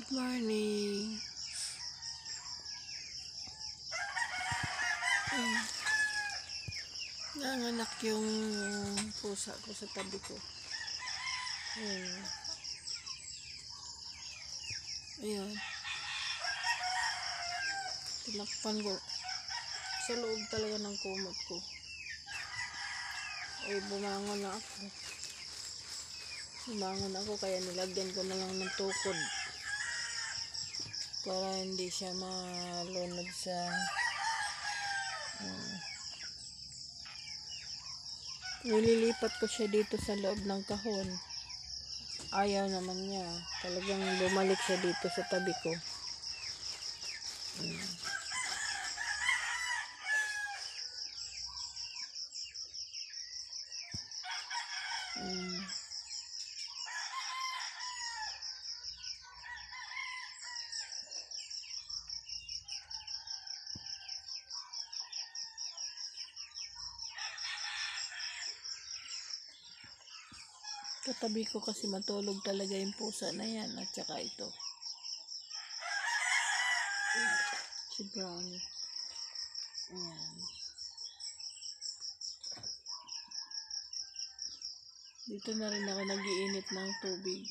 Good morning. Nanganak yung pusa ko sa tabi ko. Ayan. Tinakpan ko. Sa loob talaga ng kumot ko. Ay, bumangon na ako. Bumangon ako kaya nilagyan ko na lang ng tukod. Para hindi siya malunod sa nililipat ko siya dito sa loob ng kahon. Ayaw naman niya. Talagang bumalik siya dito sa tabi ko. Katabi ko kasi matulog talaga yung pusa na yan at saka ito. Si Brownie. Ayan. Dito na rin ako nag-iinit ng tubig.